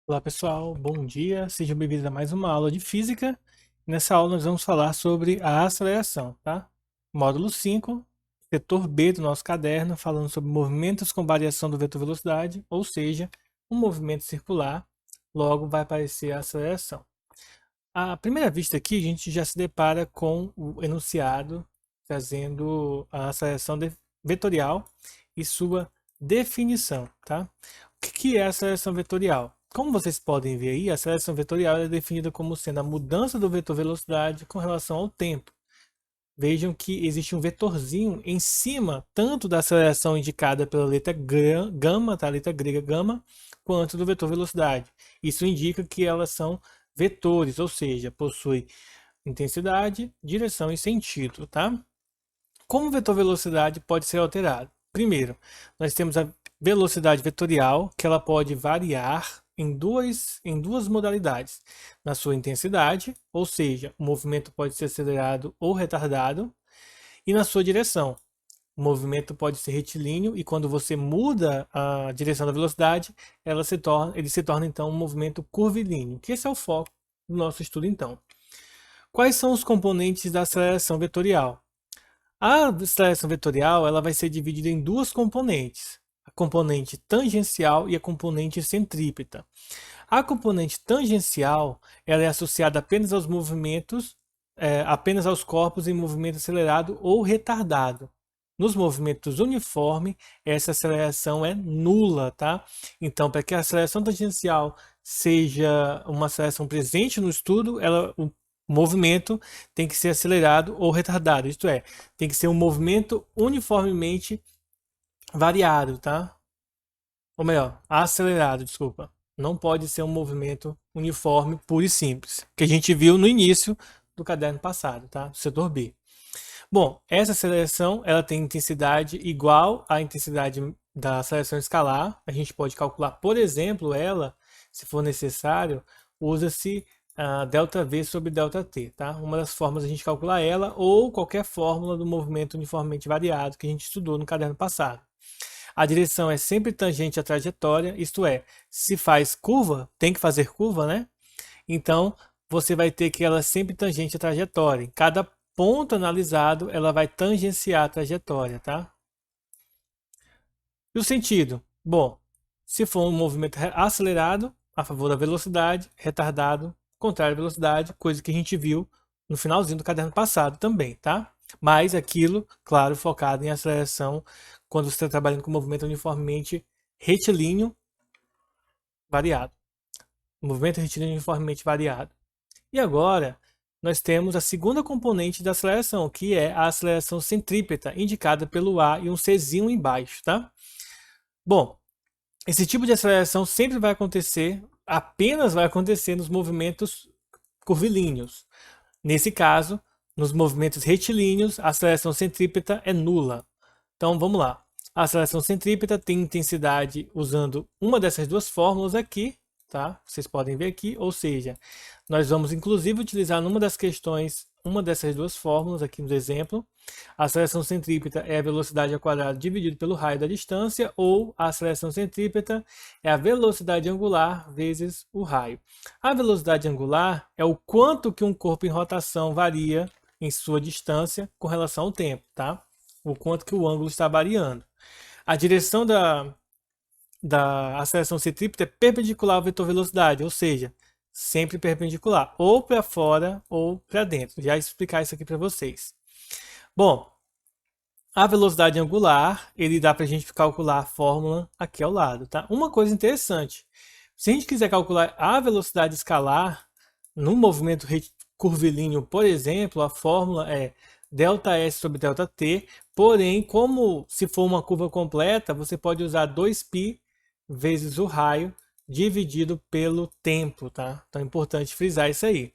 Olá pessoal, bom dia, sejam bem-vindos a mais uma aula de física. Nessa aula nós vamos falar sobre a aceleração, tá? Módulo 5, setor B do nosso caderno, falando sobre movimentos com variação do vetor velocidade, ou seja, um movimento circular, logo vai aparecer a aceleração. À primeira vista aqui, a gente já se depara com o enunciado trazendo a aceleração vetorial e sua definição, tá? O que é a aceleração vetorial? Como vocês podem ver aí, a aceleração vetorial é definida como sendo a mudança do vetor velocidade com relação ao tempo. Vejam que existe um vetorzinho em cima, tanto da aceleração indicada pela letra gama, tá? A letra grega gama, quanto do vetor velocidade. Isso indica que elas são vetores, ou seja, possui intensidade, direção e sentido, tá? Como o vetor velocidade pode ser alterado? Primeiro, nós temos a velocidade vetorial, que ela pode variar em duas modalidades. Na sua intensidade, ou seja, o movimento pode ser acelerado ou retardado, e na sua direção. O movimento pode ser retilíneo e quando você muda a direção da velocidade, ele se torna então um movimento curvilíneo, que esse é o foco do nosso estudo então. Quais são os componentes da aceleração vetorial? A aceleração vetorial ela vai ser dividida em duas componentes, a componente tangencial e a componente centrípeta. A componente tangencial ela é associada apenas aos movimentos, apenas aos corpos em movimento acelerado ou retardado. Nos movimentos uniformes, essa aceleração é nula, tá? Então, para que a aceleração tangencial seja uma aceleração presente no estudo, o movimento tem que ser acelerado ou retardado, isto é, tem que ser um movimento uniformemente variado, tá? Ou melhor, acelerado, desculpa. Não pode ser um movimento uniforme, puro e simples, que a gente viu no início do caderno passado, tá? Do setor B. Bom, essa aceleração ela tem intensidade igual à intensidade da aceleração escalar. A gente pode calcular, por exemplo, ela, se for necessário, usa-se ΔV sobre ΔT, tá? Uma das formas a gente calcular ela ou qualquer fórmula do movimento uniformemente variado que a gente estudou no caderno passado. A direção é sempre tangente à trajetória, isto é, se faz curva, tem que fazer curva, né? Então, você vai ter que ela é sempre tangente à trajetória. Em cada ponto analisado, ela vai tangenciar a trajetória, tá? E o sentido? Bom, se for um movimento acelerado, a favor da velocidade, retardado, contrário à velocidade, coisa que a gente viu no finalzinho do caderno passado também, tá? Mas aquilo, claro, focado em aceleração quando você está trabalhando com movimento uniformemente retilíneo variado. Movimento retilíneo uniformemente variado. E agora, nós temos a segunda componente da aceleração, que é a aceleração centrípeta, indicada pelo A e um Czinho embaixo, tá? Bom, esse tipo de aceleração sempre vai acontecer, apenas vai acontecer nos movimentos curvilíneos. Nesse caso, nos movimentos retilíneos, a aceleração centrípeta é nula. Então, vamos lá. A aceleração centrípeta tem intensidade usando uma dessas duas fórmulas aqui, tá? Vocês podem ver aqui, ou seja, nós vamos inclusive utilizar numa das questões uma dessas duas fórmulas aqui no exemplo. A aceleração centrípeta é a velocidade ao quadrado dividido pelo raio da distância, ou a aceleração centrípeta é a velocidade angular vezes o raio. A velocidade angular é o quanto que um corpo em rotação varia em sua distância com relação ao tempo, tá? O quanto que o ângulo está variando. A direção da aceleração centrípeta é perpendicular ao vetor velocidade, ou seja, sempre perpendicular, ou para fora ou para dentro. Já explicar isso aqui para vocês. Bom, a velocidade angular, ele dá para a gente calcular a fórmula aqui ao lado, tá? Uma coisa interessante, se a gente quiser calcular a velocidade escalar num movimento curvilíneo, por exemplo, a fórmula é ΔS sobre ΔT, porém, como se for uma curva completa, você pode usar 2π vezes o raio dividido pelo tempo, tá? Então é importante frisar isso aí.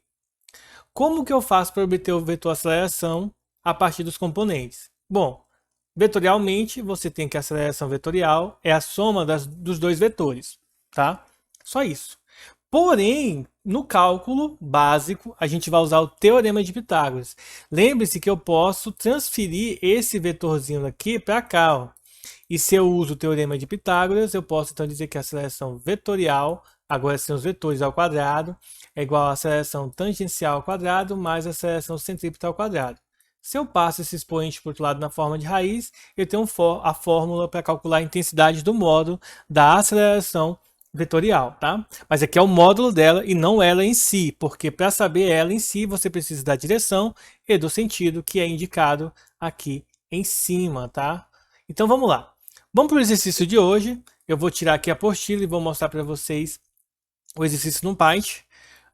Como que eu faço para obter o vetor aceleração a partir dos componentes? Bom, vetorialmente você tem que a aceleração vetorial é a soma dos dois vetores, tá? Só isso. Porém, no cálculo básico, a gente vai usar o teorema de Pitágoras. Lembre-se que eu posso transferir esse vetorzinho aqui para cá, ó. E se eu uso o teorema de Pitágoras, eu posso então dizer que a aceleração vetorial, agora são os vetores ao quadrado, é igual à aceleração tangencial ao quadrado mais a aceleração centrípeta ao quadrado. Se eu passo esse expoente para o outro lado na forma de raiz, eu tenho a fórmula para calcular a intensidade do módulo da aceleração vetorial, tá? Mas aqui é o módulo dela e não ela em si, porque para saber ela em si, você precisa da direção e do sentido que é indicado aqui em cima, tá? Então vamos lá. Vamos para o exercício de hoje. Eu vou tirar aqui a apostila e vou mostrar para vocês o exercício no Paint.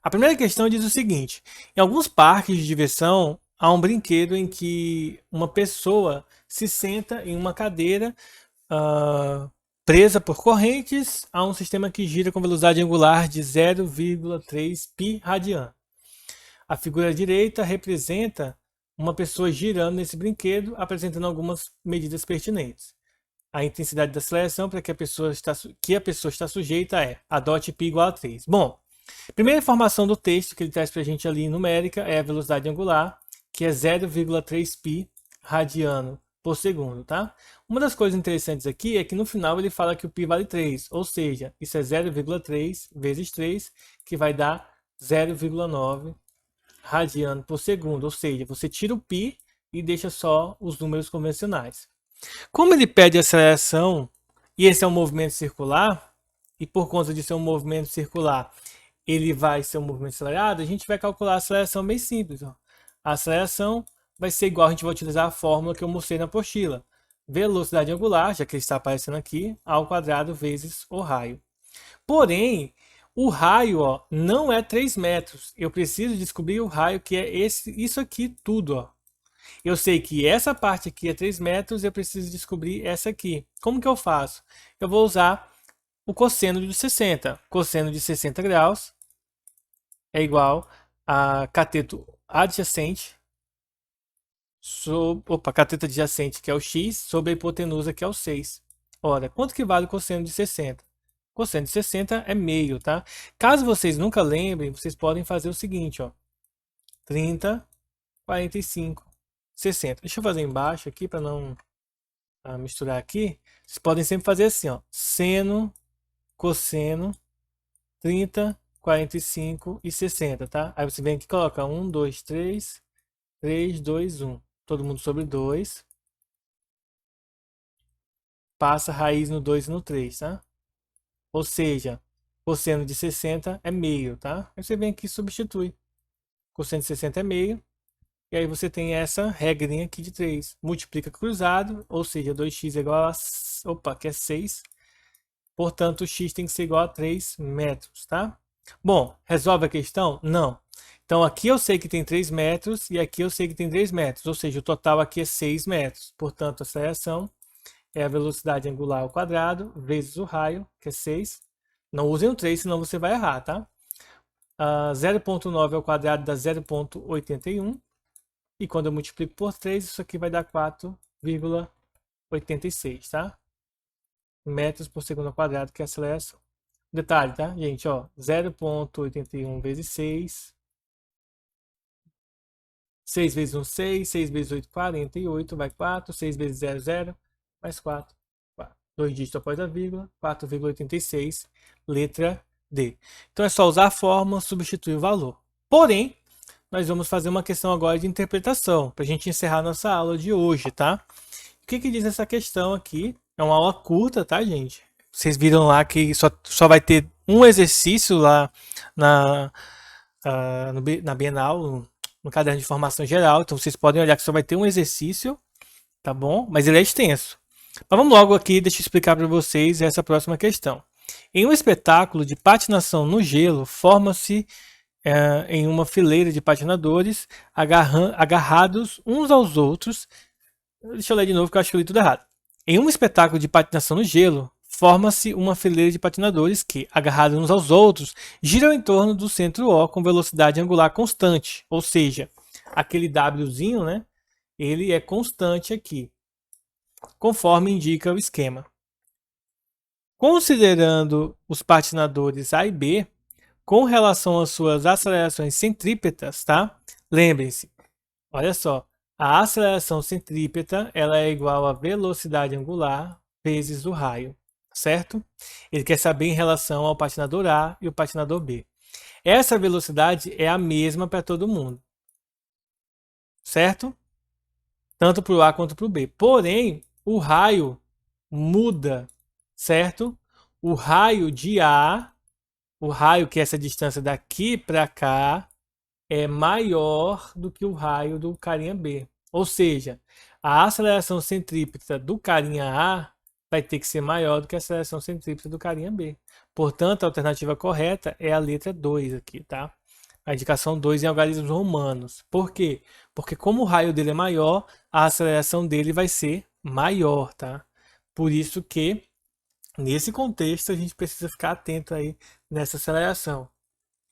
A primeira questão diz o seguinte: em alguns parques de diversão, há um brinquedo em que uma pessoa se senta em uma cadeira presa por correntes a um sistema que gira com velocidade angular de 0,3 π radiano. A figura direita representa uma pessoa girando nesse brinquedo, apresentando algumas medidas pertinentes. A intensidade da aceleração para que a pessoa está sujeita é adote π igual a 3. Bom, primeira informação do texto que ele traz para a gente ali numérica é a velocidade angular, que é 0,3 π radiano por segundo, tá? Uma das coisas interessantes aqui é que no final ele fala que o π vale 3, ou seja, isso é 0,3 vezes 3, que vai dar 0,9 radiano por segundo, ou seja, você tira o π e deixa só os números convencionais. Como ele pede aceleração, e esse é um movimento circular, e por conta de ser um movimento circular, ele vai ser um movimento acelerado, a gente vai calcular a aceleração bem simples. Ó. A aceleração vai ser igual, a gente vai utilizar a fórmula que eu mostrei na apostila. Velocidade angular, já que ele está aparecendo aqui, ao quadrado vezes o raio. Porém, o raio não é 3 metros. Eu preciso descobrir o raio que é isso aqui tudo. Ó. Eu sei que essa parte aqui é 3 metros, eu preciso descobrir essa aqui. Como que eu faço? Eu vou usar o cosseno de 60. Cosseno de 60 graus é igual a cateto adjacente, cateto adjacente, que é o x, sobre a hipotenusa, que é o 6. Ora, quanto que vale o cosseno de 60? O cosseno de 60 é meio, tá? Caso vocês nunca lembrem, vocês podem fazer o seguinte, ó. 30, 45, 60. Deixa eu fazer embaixo aqui para não misturar aqui. Vocês podem sempre fazer assim, ó. Seno, cosseno, 30, 45 e 60, tá? Aí você vem aqui e coloca 1, 2, 3, 3, 2, 1. Todo mundo sobre 2. Passa raiz no 2 e no 3, tá? Ou seja, cosseno de 60 é meio, tá? Aí você vem aqui e substitui. Cosseno de 60 é meio. E aí você tem essa regrinha aqui de 3. Multiplica cruzado, ou seja, 2x é igual a... que é 6. Portanto, o x tem que ser igual a 3 metros, tá? Bom, resolve a questão? Não. Então, aqui eu sei que tem 3 metros e aqui eu sei que tem 3 metros. Ou seja, o total aqui é 6 metros. Portanto, a aceleração é a velocidade angular ao quadrado vezes o raio, que é 6. Não usem o 3, senão você vai errar, tá? 0,9 ao quadrado dá 0,81. E quando eu multiplico por 3, isso aqui vai dar 4,86, tá? Metros por segundo ao quadrado, que é a aceleração. Detalhe, tá, gente? Ó, 0,81 vezes 6. 6 vezes 1, 6. 6 vezes 8, 48. Vai 4. 6 vezes 0, 0. Mais 4. 4. 2 dígitos após a vírgula. 4,86. Letra D. Então é só usar a fórmula, substituir o valor. Porém, nós vamos fazer uma questão agora de interpretação, para a gente encerrar nossa aula de hoje, tá? O que diz essa questão aqui? É uma aula curta, tá, gente? Vocês viram lá que só vai ter um exercício lá na Bienal, no caderno de formação geral. Então vocês podem olhar que só vai ter um exercício, tá bom? Mas ele é extenso. Mas vamos logo aqui, deixa eu explicar para vocês essa próxima questão. Em um espetáculo de patinação no gelo, forma-se em uma fileira de patinadores agarrados uns aos outros. Deixa eu ler de novo que eu acho que eu li tudo errado. Em um espetáculo de patinação no gelo, forma-se uma fileira de patinadores que, agarrados uns aos outros, giram em torno do centro O com velocidade angular constante. Ou seja, aquele Wzinho, né? Ele é constante aqui, conforme indica o esquema. Considerando os patinadores A e B, com relação às suas acelerações centrípetas, tá? Lembrem-se, olha só, a aceleração centrípeta ela é igual à velocidade angular vezes o raio, certo? Ele quer saber em relação ao patinador A e o patinador B. Essa velocidade é a mesma para todo mundo, certo? Tanto para o A quanto para o B. Porém, o raio muda, certo? O raio de A, o raio que é essa distância daqui para cá, é maior do que o raio do carinha B. Ou seja, a aceleração centrípeta do carinha A vai ter que ser maior do que a aceleração centrípeta do carinha B. Portanto, a alternativa correta é a letra 2 aqui, tá? A indicação 2 em algarismos romanos. Por quê? Porque como o raio dele é maior, a aceleração dele vai ser maior, tá? Por isso que, nesse contexto, a gente precisa ficar atento aí nessa aceleração.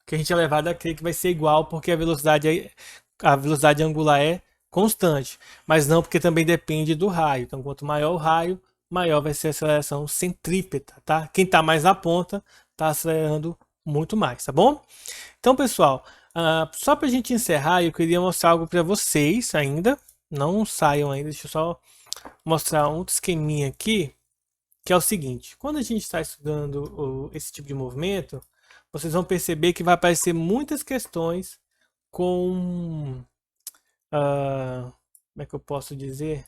Que a gente é levado a crer que vai ser igual porque a velocidade angular é constante, mas não porque também depende do raio. Então, quanto maior o raio, maior vai ser a aceleração centrípeta, tá? Quem está mais na ponta está acelerando muito mais, tá bom? Então, pessoal, só para a gente encerrar, eu queria mostrar algo para vocês ainda. Não saiam ainda, deixa eu só mostrar um esqueminha aqui, que é o seguinte: quando a gente está estudando esse tipo de movimento, vocês vão perceber que vai aparecer muitas questões com, como é que eu posso dizer?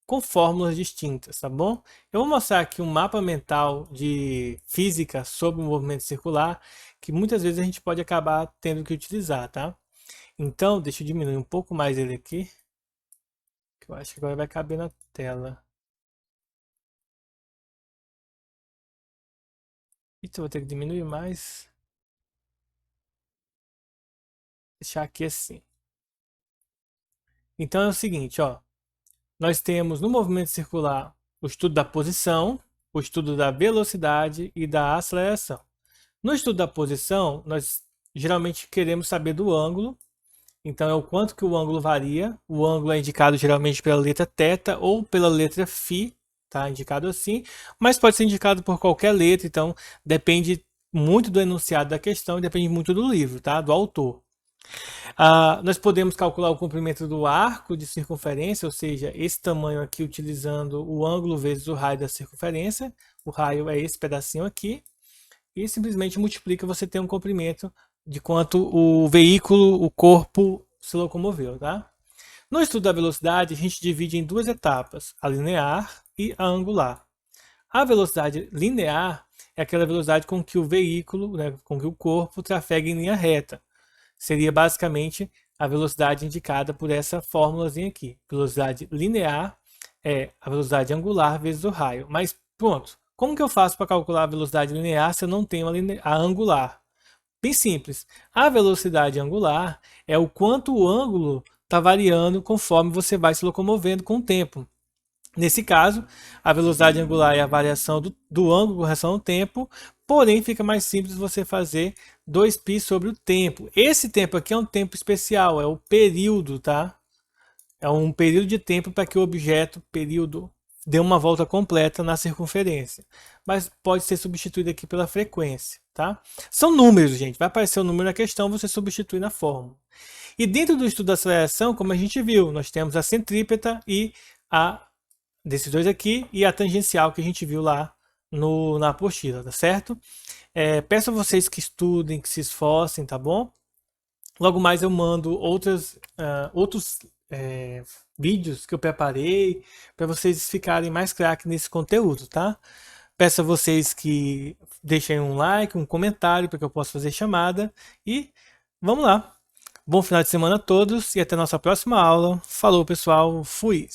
Com fórmulas distintas, tá bom? Eu vou mostrar aqui um mapa mental de física sobre o movimento circular, que muitas vezes a gente pode acabar tendo que utilizar, tá? Então, deixa eu diminuir um pouco mais ele aqui, que eu acho que agora vai caber na tela. Então, eu vou ter que diminuir mais. Deixar aqui assim. Então é o seguinte, ó. Nós temos no movimento circular o estudo da posição, o estudo da velocidade e da aceleração. No estudo da posição, nós geralmente queremos saber do ângulo. Então é o quanto que o ângulo varia. O ângulo é indicado geralmente pela letra θ ou pela letra φ, tá? Indicado assim, mas pode ser indicado por qualquer letra, então depende muito do enunciado da questão e depende muito do livro, tá? Do autor. Nós podemos calcular o comprimento do arco de circunferência, ou seja, esse tamanho aqui utilizando o ângulo vezes o raio da circunferência. O raio é esse pedacinho aqui. E simplesmente multiplica, você tem um comprimento de quanto o veículo, o corpo, se locomoveu, tá? No estudo da velocidade, a gente divide em duas etapas, a linear e a angular. A velocidade linear é aquela velocidade com que o veículo, né, com que o corpo trafega em linha reta. Seria basicamente a velocidade indicada por essa fórmulazinha aqui. Velocidade linear é a velocidade angular vezes o raio. Mas pronto, como que eu faço para calcular a velocidade linear se eu não tenho a angular? Bem simples. A velocidade angular é o quanto o ângulo está variando conforme você vai se locomovendo com o tempo. Nesse caso, a velocidade angular é a variação do ângulo com relação ao tempo, porém fica mais simples você fazer 2π sobre o tempo. Esse tempo aqui é um tempo especial, é o período, tá? É um período de tempo para que o objeto, período, dê uma volta completa na circunferência. Mas pode ser substituído aqui pela frequência, tá? São números, gente. Vai aparecer o número na questão, você substitui na fórmula. E dentro do estudo da aceleração, como a gente viu, nós temos a centrípeta e a desses dois aqui e a tangencial que a gente viu lá na apostila, tá certo? Peço a vocês que estudem, que se esforcem, tá bom? Logo mais eu mando outros vídeos que eu preparei para vocês ficarem mais craques nesse conteúdo, tá? Peço a vocês que deixem um like, um comentário para que eu possa fazer chamada e vamos lá. Bom final de semana a todos e até a nossa próxima aula. Falou, pessoal. Fui!